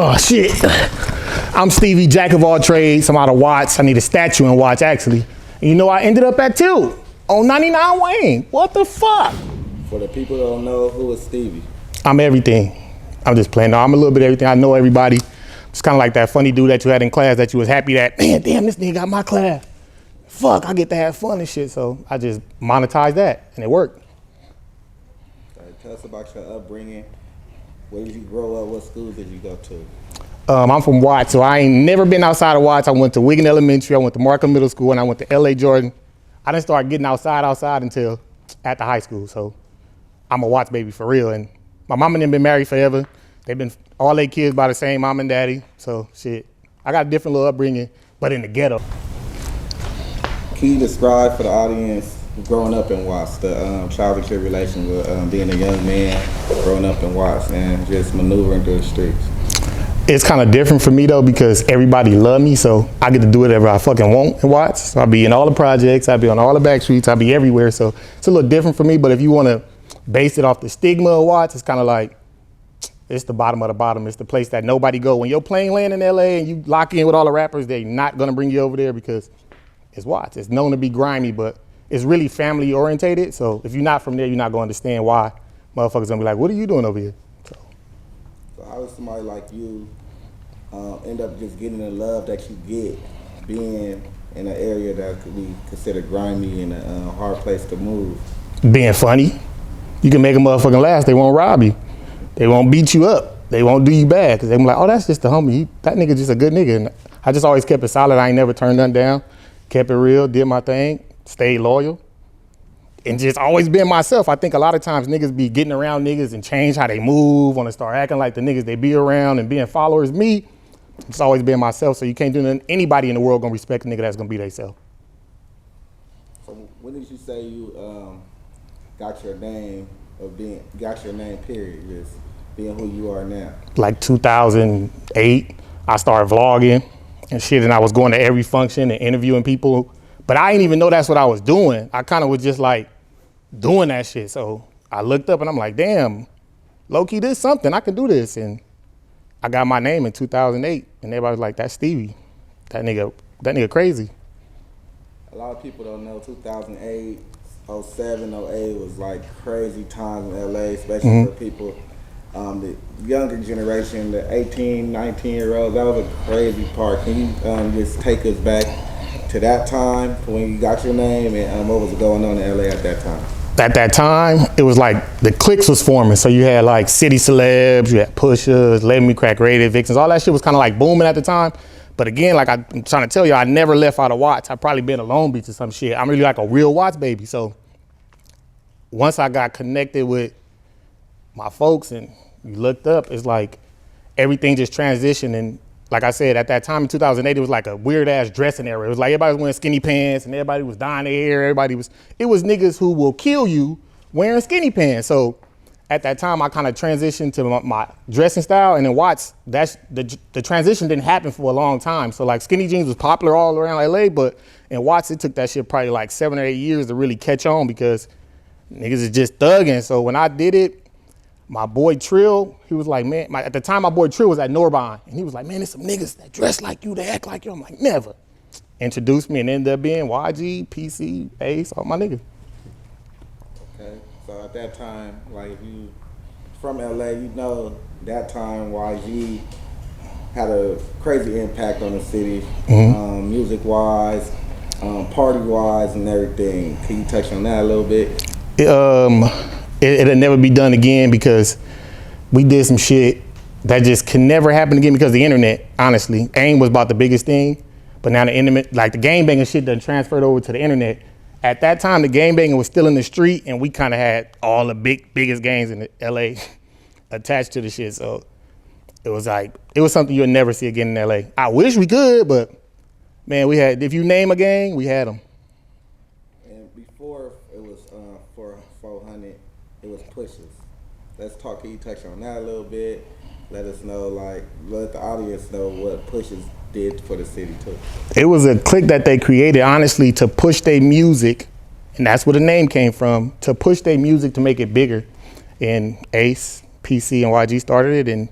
Oh shit. I'm Stevie, jack of all trades. I'm out of Watts. I need a statue in Watts actually. And you know I ended up at 2 on 99 Wayne. What the fuck? For the people that don't know, who is Stevie? I'm everything. I'm just playing. No, I'm a little bit of everything. I know everybody. It's kind of like that funny dude that you had in class that you was happy that, man, damn, this nigga got my class. Fuck, I get to have fun and shit. So I just monetized that and it worked. Tell us about your upbringing. Where did you grow up? What schools did you go to? I'm from Watts, so I ain't never been outside of Watts. I went to Wigan Elementary, I went to Markham Middle School, and I went to L.A. Jordan. I didn't start getting outside until after high school. So I'm a Watts baby for real. And my mom and them been married forever. They've been all their kids by the same mom and daddy. So shit, I got a different little upbringing, but in the ghetto. Can you describe for the audience growing up in Watts, the trials and tribulations with being a young man, growing up in Watts, and just maneuvering through the streets? It's kind of different for me though because everybody love me, so I get to do whatever I fucking want in Watts. So I'll be in all the projects, I'll be on all the back streets, I'll be everywhere. So it's a little different for me, but if you want to base it off the stigma of Watts, it's kind of like, it's the bottom of the bottom. It's the place that nobody go. When your plane land in LA and you lock in with all the rappers, they're not gonna bring you over there because it's Watts. It's known to be grimy, but it's really family orientated. So if you're not from there, you're not gonna understand why motherfuckers gonna be like, what are you doing over here? So how does somebody like you end up just getting the love that you get being in an area that could be considered grimy and a hard place to move? Being funny. You can make a motherfucking laugh, they won't rob you. They won't beat you up. They won't do you bad because they're like, oh, that's just the homie. That nigga just a good nigga. And I just always kept it solid. I ain't never turned nothing down. Kept it real, did my thing, stayed loyal, and just always been myself. I think a lot of times niggas be getting around niggas and change how they move, want to start acting like the niggas they be around and being followers. Me, it's always been myself, so you can't do nothing. Anybody in the world gonna respect a nigga that's gonna be themselves. So when did you say you got your name period, just being who you are now? Like 2008, I started vlogging and shit, and I was going to every function and interviewing people, but I didn't even know that's what I was doing. I kind of was just like doing that shit. So I looked up and I'm like, damn, low-key, this something, I can do this. And I got my name in 2008 and everybody was like, that's Stevie. That nigga crazy. A lot of people don't know 2008, 07, 08 was like crazy times in LA, especially for people, the younger generation, the 18, 19-year-olds. That was a crazy part. Can you just take us back to that time when you got your name and what was going on in LA at that time? At that time, it was like the cliques was forming. So you had like city celebs, you had pushers, Let Me Crack Radio Vixens, all that shit was kind of like booming at the time. But again, like I'm trying to tell you, I never left out of Watts. I probably been to Long Beach or some shit. I'm really like a real Watts baby. So once I got connected with my folks and you looked up, it's like everything just transitioned. And like I said, at that time in 2008, it was like a weird ass dressing era. It was like everybody was wearing skinny pants and everybody was dyeing their hair. It was niggas who will kill you wearing skinny pants. So at that time, I kind of transitioned to my dressing style. And in Watts, that's the transition didn't happen for a long time. So like skinny jeans was popular all around LA, but in Watts, it took that shit probably like 7 or 8 years to really catch on because niggas is just thugging. So when I did it, my boy Trill, he was like, man, at the time my boy Trill was at Norbine, and he was like, man, there's some niggas that dress like you, they act like you. I'm like, never. Introduced me and ended up being YG, PC, Ace, all my niggas. Okay, so at that time, like if you from LA, you know that time YG had a crazy impact on the city, music-wise, party-wise, and everything. Can you touch on that a little bit? It'll never be done again because we did some shit that just can never happen again because of the internet, honestly. AIM was about the biggest thing, but now the internet, like the gangbanging shit done transferred over to the internet. At that time, the gangbanging was still in the street and we kind of had all the biggest gangs in LA attached to the shit. So it was something you'll never see again in LA. I wish we could, but man, if you name a gang, we had them. And before it was 4hunnid, it was pushes. Let's talk, can you touch on that a little bit? Let us know, let the audience know what pushes did for the city too. It was a clique that they created, honestly, to push their music, and that's where the name came from, to push their music to make it bigger. And Ace, PC, and YG started it, and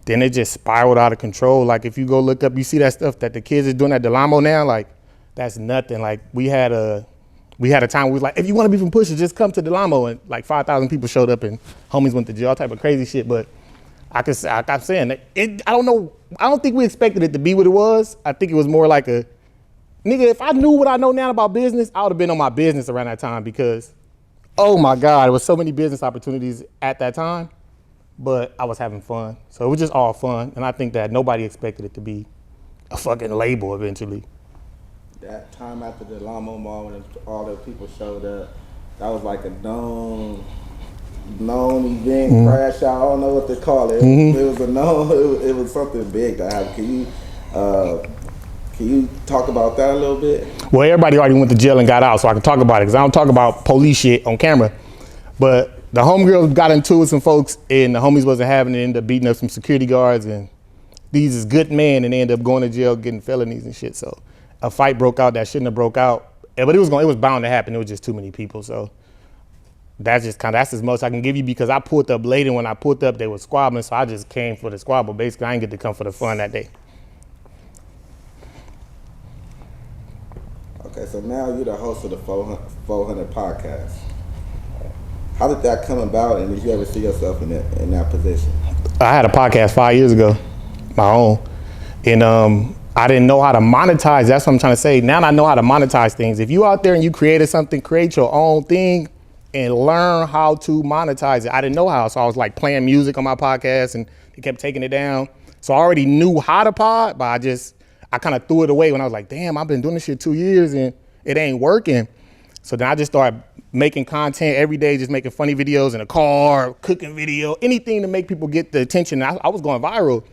then it just spiraled out of control. Like if you go look up, you see that stuff that the kids are doing at Delamo now, like that's nothing. Like we had a time we was like, if you want to be from Pusha, just come to Delamo, and like 5,000 people showed up and homies went to jail, all type of crazy shit. But I kept saying that I don't know. I don't think we expected it to be what it was. I think it was more like a nigga. If I knew what I know now about business, I would have been on my business around that time because, oh my God, there was so many business opportunities at that time. But I was having fun, so it was just all fun, and I think that nobody expected it to be a fucking label eventually. That time after the Lamo Mall when all the people showed up, that was like a known event, crash out. I don't know what to call it. It was a known. It was something big that happened. Can you talk about that a little bit? Well, everybody already went to jail and got out, so I can talk about it because I don't talk about police shit on camera. But the homegirls got into it with some folks, and the homies wasn't having it. Ended up beating up some security guards, and these is good men, and they ended up going to jail, getting felonies and shit. So a fight broke out that shouldn't have broke out, but it was bound to happen. It was just too many people. So that's as much I can give you because I pulled up late, and when I pulled up, they were squabbling. So I just came for the squabble. Basically, I didn't get to come for the fun that day. Okay, so now you're the host of the 4hunnid podcast. How did that come about, and did you ever see yourself in that position? I had a podcast 5 years ago, my own, and I didn't know how to monetize. That's what I'm trying to say. Now I know how to monetize things. If you out there and you created something, create your own thing and learn how to monetize it. I didn't know how, so I was like playing music on my podcast, and they kept taking it down. So I already knew how to pod, but I kind of threw it away when I was like, damn, I've been doing this shit 2 years and it ain't working. So then I just started making content every day, just making funny videos in a car, cooking video, anything to make people get the attention. I was going viral.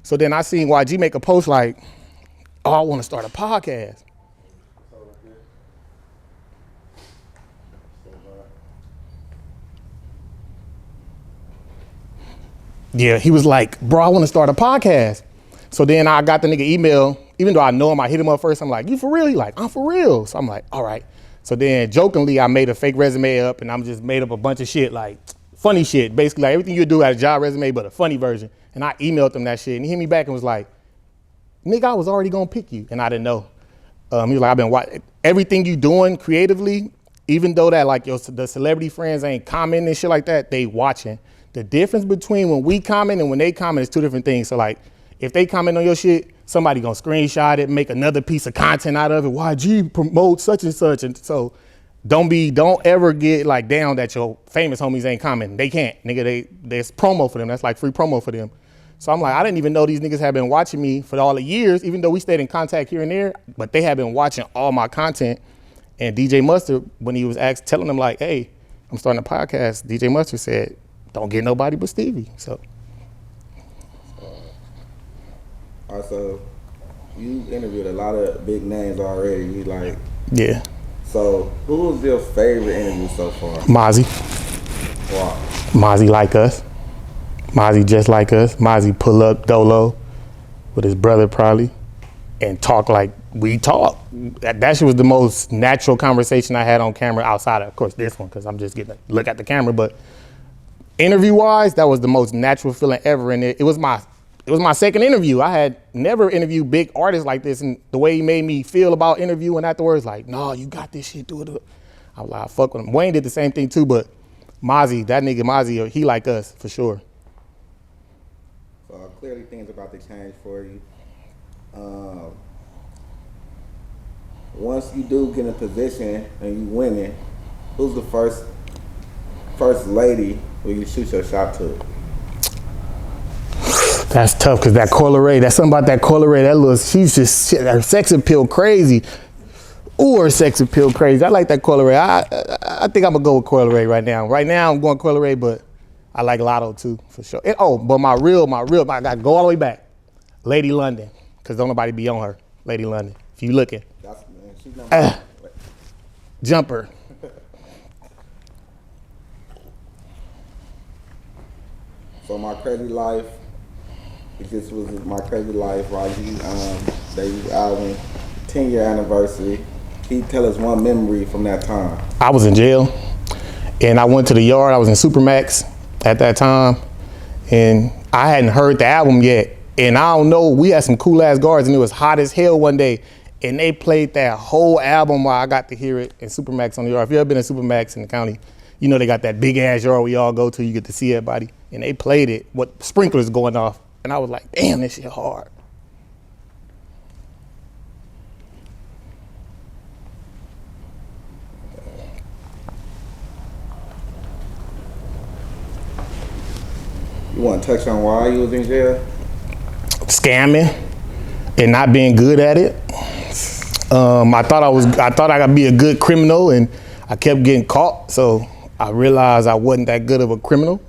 So then I seen YG make a post like, oh, I want to start a podcast. Yeah, he was like, bro, I want to start a podcast. So then I got the nigga email, even though I know him, I hit him up first. I'm like, you for real? He like, I'm for real. So I'm like, all right. So then jokingly, I made a fake resume up, and I'm just made up a bunch of shit, like funny shit, basically like everything you do at a job resume, but a funny version. And I emailed him that shit, and he hit me back and was like, nigga, I was already gonna pick you. And I didn't know. He was like, I've been watching everything you doing creatively, even though that like the celebrity friends ain't commenting and shit like that, they watching. The difference between when we comment and when they comment is two different things. So like, if they comment on your shit, somebody gonna screenshot it, make another piece of content out of it. YG promotes such and such. And so don't ever get like down that your famous homies ain't commenting. They can't, nigga, there's promo for them. That's like free promo for them. So I'm like, I didn't even know these niggas have been watching me for all the years, even though we stayed in contact here and there, but they have been watching all my content. And DJ Mustard, when he was telling them like, hey, I'm starting a podcast, DJ Mustard said, don't get nobody but Stevie. So. Also, you interviewed a lot of big names already. You like, yeah. So, who was your favorite interview so far? Mozzie. Wow. Mozzie like us. Mozzie just like us. Mozzie pull up Dolo with his brother probably and talk like we talk. That shit was the most natural conversation I had on camera outside of course, this one, because I'm just getting to look at the camera. But interview-wise, that was the most natural feeling ever. And it was my second interview. I had never interviewed big artists like this, and the way he made me feel about interviewing afterwards, like, no, you got this shit, do it. I was like, fuck with him. Wayne did the same thing too, but Mozzie, that nigga Mozzie, he like us for sure. So clearly things about to change for you. Once you do get in a position and you winning, who's the first lady who you shoot your shot to? That's tough because that Coyle Ray, that's something about that Coyle Ray, she's just, her sex appeal crazy. Ooh, her sex appeal crazy. I like that Coyle Ray. I think I'm gonna go with Coyle Ray right now. Right now I'm going Coyle Ray, but I like Lotto too, for sure. But my real, I gotta go all the way back. Lady London, because don't nobody be on her. Lady London, if you looking. Jumper. So My Crazy Life, this was My Crazy Life, YG debut album, 10-year anniversary. Can you tell us one memory from that time? I was in jail, and I went to the yard. I was in Supermax at that time, and I hadn't heard the album yet. And I don't know, we had some cool ass guards and it was hot as hell one day. And they played that whole album while I got to hear it in Supermax on the yard. If you ever been in Supermax in the county, you know they got that big ass yard we all go to, you get to see everybody. And they played it with sprinklers going off. And I was like, damn, this shit hard. You want to touch on why you was in jail? Scamming and not being good at it. I thought I could be a good criminal, and I kept getting caught. So I realized I wasn't that good of a criminal.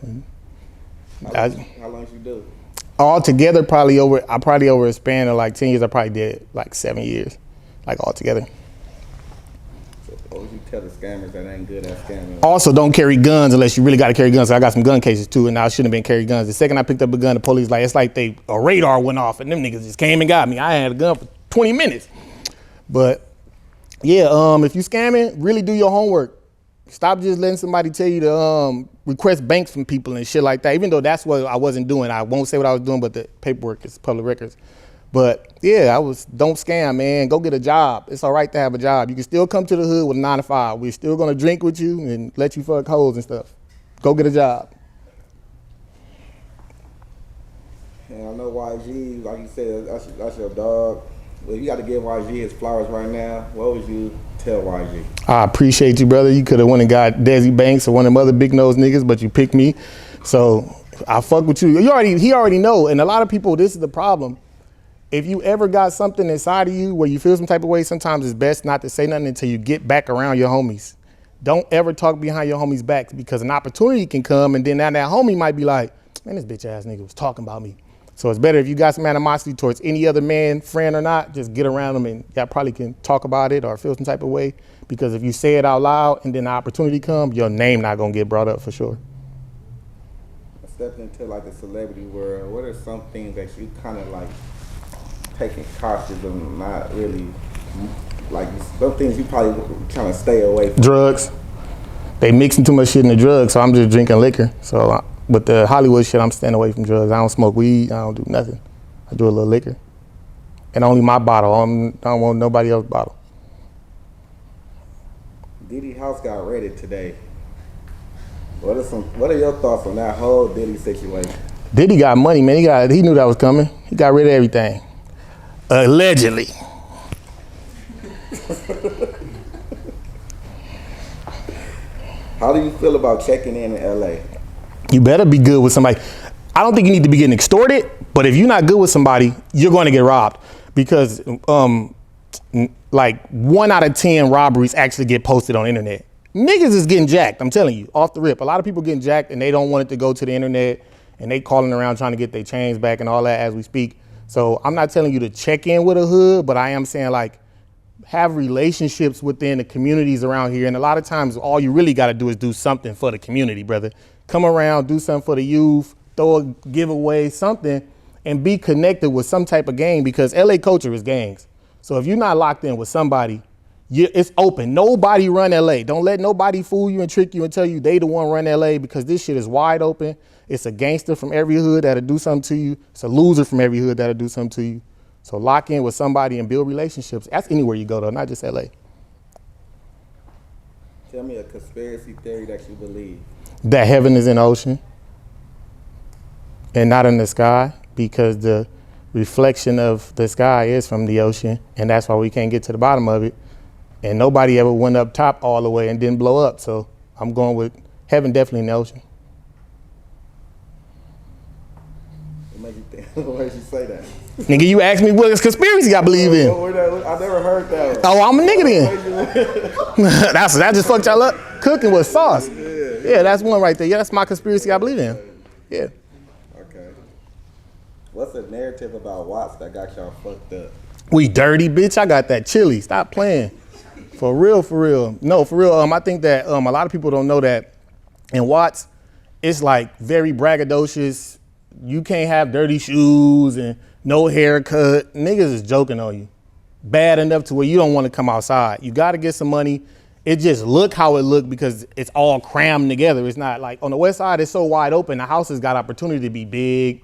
How long did you do? Altogether, over a span of like 10 years, I probably did like 7 years, like altogether. So what would you tell the scammers that ain't good at scamming? Also, don't carry guns unless you really got to carry guns. So I got some gun cases too, and I shouldn't have been carrying guns. The second I picked up a gun, the police it's like a radar went off, and them niggas just came and got me. I had a gun for 20 minutes. But yeah, if you scamming, really do your homework. Stop just letting somebody tell you to request banks from people and shit like that. Even though that's what I wasn't doing. I won't say what I was doing, but the paperwork is public records. But yeah, don't scam, man. Go get a job. It's all right to have a job. You can still come to the hood with a 9 to 5. We're still gonna drink with you and let you fuck hoes and stuff. Go get a job. And I know YG, like you said, that's your dog. Well, you got to give YG his flowers right now. What would you tell YG? I appreciate you, brother. You could have went and got Desi Banks or one of them other big nose niggas, but you picked me. So I fuck with you. He already know. And a lot of people, this is the problem. If you ever got something inside of you where you feel some type of way, sometimes it's best not to say nothing until you get back around your homies. Don't ever talk behind your homies' backs, because an opportunity can come and then now that homie might be like, man, this bitch ass nigga was talking about me. So it's better if you got some animosity towards any other man, friend or not, just get around them and y'all probably can talk about it or feel some type of way. Because if you say it out loud and then the opportunity comes, your name not gonna get brought up for sure. Stepping into like the celebrity world, what are some things that you kind of like taking cautious and not really, like some things you probably trying to stay away from? Drugs. They mixing too much shit in the drugs, so I'm just drinking liquor. So with the Hollywood shit, I'm staying away from drugs. I don't smoke weed, I don't do nothing. I do a little liquor. And only my bottle, I don't want nobody else's bottle. Diddy house got raided today. What are your thoughts on that whole Diddy situation? Diddy got money, man. He knew that was coming. He got rid of everything. Allegedly. How do you feel about checking in LA? You better be good with somebody. I don't think you need to be getting extorted, but if you're not good with somebody, you're going to get robbed, because like 1 out of 10 robberies actually get posted on the internet. Niggas is getting jacked, I'm telling you, off the rip. A lot of people getting jacked and they don't want it to go to the internet, and they calling around trying to get their chains back and all that as we speak. So I'm not telling you to check in with a hood, but I am saying like have relationships within the communities around here. And a lot of times all you really got to do is do something for the community, brother. Come around, do something for the youth, throw a giveaway, something, and be connected with some type of gang, because LA culture is gangs. So if you're not locked in with somebody, it's open. Nobody run LA. Don't let nobody fool you and trick you and tell you they the one run LA, because this shit is wide open. It's a gangster from every hood that'll do something to you. It's a loser from every hood that'll do something to you. So lock in with somebody and build relationships. That's anywhere you go though, not just LA. Tell me a conspiracy theory that you believe. That heaven is in the ocean and not in the sky, because the reflection of the sky is from the ocean, and that's why we can't get to the bottom of it. And nobody ever went up top all the way and didn't blow up. So I'm going with heaven definitely in the ocean. What made you think? What made you say that? Nigga, you asked me what conspiracy I believe in. I never heard that one. Oh, I'm a nigga then. That just fucked y'all up. Cooking with sauce. Yeah, that's one right there. Yeah, that's my conspiracy I believe in. Yeah. Okay. What's the narrative about Watts that got y'all fucked up? We dirty, bitch. I got that chili. Stop playing. For real, for real. No, for real. I think that a lot of people don't know that in Watts, it's like very braggadocious. You can't have dirty shoes and no haircut. Niggas is joking on you. Bad enough to where you don't want to come outside. You got to get some money. It just look how it look because it's all crammed together. It's not like on the west side, it's so wide open. The houses got opportunity to be big.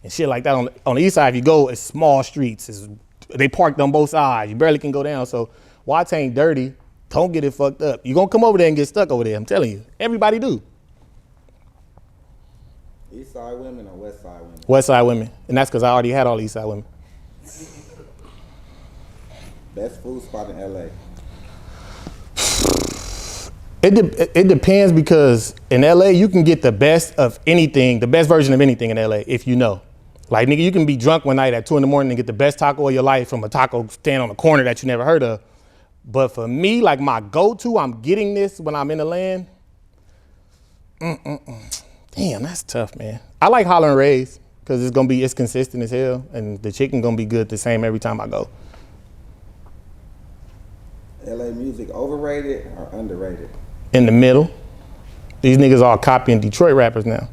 and shit like that. On the east side, if you go, it's small streets. They parked on both sides. You barely can go down. So Watts ain't dirty. Don't get it fucked up. You gonna come over there and get stuck over there. I'm telling you. Everybody do. East side women or west side women? West side women. And that's because I already had all east side women. Best food spot in LA? It depends, because in LA you can get the best of anything, the best version of anything in LA if you know. Like, nigga, you can be drunk one night at 2 a.m. and get the best taco of your life from a taco stand on the corner that you never heard of. But for me, like my go-to, I'm getting this when I'm in the land. Damn, that's tough, man. I like Holler & Ray's because it's consistent as hell, and the chicken gonna be good the same every time I go. LA music overrated or underrated? In the middle. These niggas all copying Detroit rappers now.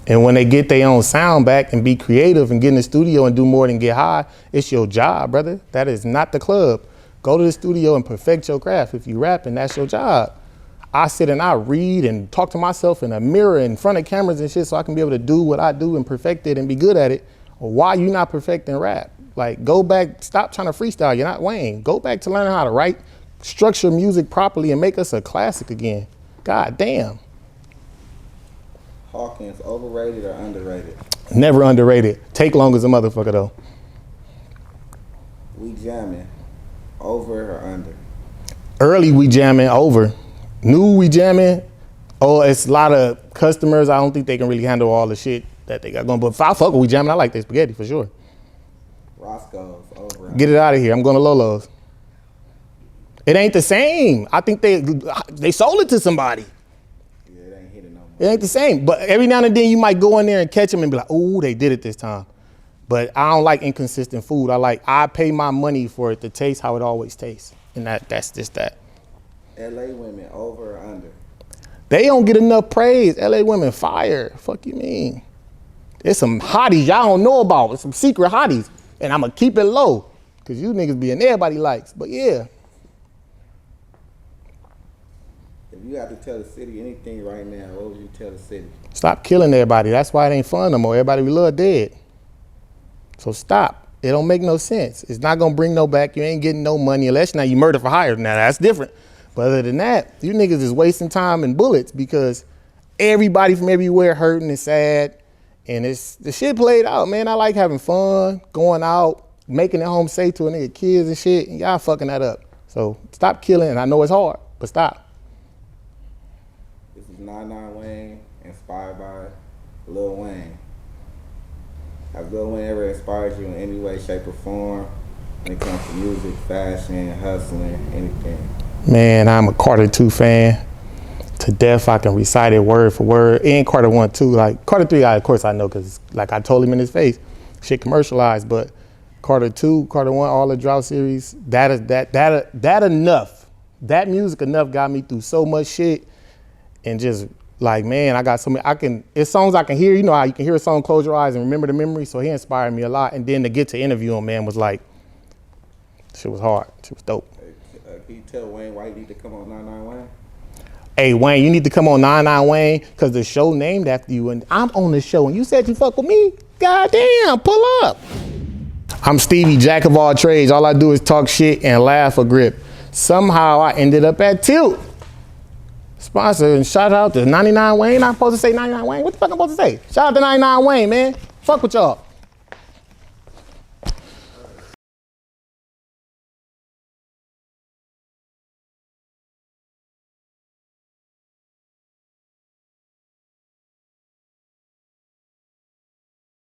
And when they get their own sound back and be creative and get in the studio and do more than get high, it's your job, brother. That is not the club. Go to the studio and perfect your craft. If you rapping, that's your job. I sit and I read and talk to myself in a mirror in front of cameras and shit so I can be able to do what I do and perfect it and be good at it. Or why you not perfecting rap? Like, go back, stop trying to freestyle. You're not Wayne. Go back to learning how to write, structure music properly, and make us a classic again. God damn. Hawkins, overrated or underrated? Never underrated. Take long as a motherfucker though. We jamming, over or under? Early we jamming, over. New we jamming, oh, it's a lot of customers. I don't think they can really handle all the shit that they got going. But if I fuck with we jamming, I like their spaghetti for sure. Roscoe's, over or under? Get it out of here. I'm going to Lolo's. It ain't the same. I think they sold it to somebody. It ain't the same, but every now and then you might go in there and catch them and be like, oh, they did it this time. But I don't like inconsistent food. I pay my money for it to taste how it always tastes. And that's just that. LA women, over or under? They don't get enough praise. LA women fire. Fuck you mean? There's some hotties y'all don't know about. There's some secret hotties. And I'm gonna keep it low, because you niggas be in everybody likes. But yeah. If you had to tell the city anything right now, what would you tell the city? Stop killing everybody. That's why it ain't fun no more. Everybody we love dead. So stop. It don't make no sense. It's not gonna bring no back. You ain't getting no money unless now you murder for hire. Now that's different. But other than that, you niggas is wasting time and bullets because everybody from everywhere hurting and sad. And the shit played out, man. I like having fun, going out, making it home safe to a nigga kids and shit. And y'all fucking that up. So stop killing. And I know it's hard, but stop. 99 Wayne, inspired by Lil Wayne. Has Lil Wayne ever inspired you in any way, shape, or form when it comes to music, fashion, hustling, anything? Man, I'm a Carter 2 fan. To death, I can recite it word for word. And Carter 1 too. Like Carter 3, of course I know, because like I told him in his face, shit commercialized. But Carter 2, Carter 1, all the Drought series, that enough. That music enough got me through so much shit. And just like, man, I got so many, it's songs I can hear, you know how you can hear a song, close your eyes and remember the memory. So he inspired me a lot. And then to get to interview him, man, was like, shit was hard. Shit was dope. Can you tell Wayne why you need to come on 99 Wayne? Hey, Wayne, you need to come on 99 Wayne because the show named after you. And I'm on the show and you said you fuck with me? Goddamn, pull up. I'm Stevie, jack of all trades. All I do is talk shit and laugh for grip. Somehow I ended up at Tilt. Sponsor, and shout out to 99 Wayne. I'm supposed to say 99 Wayne. What the fuck I'm supposed to say? Shout out to 99 Wayne, man. Fuck with y'all.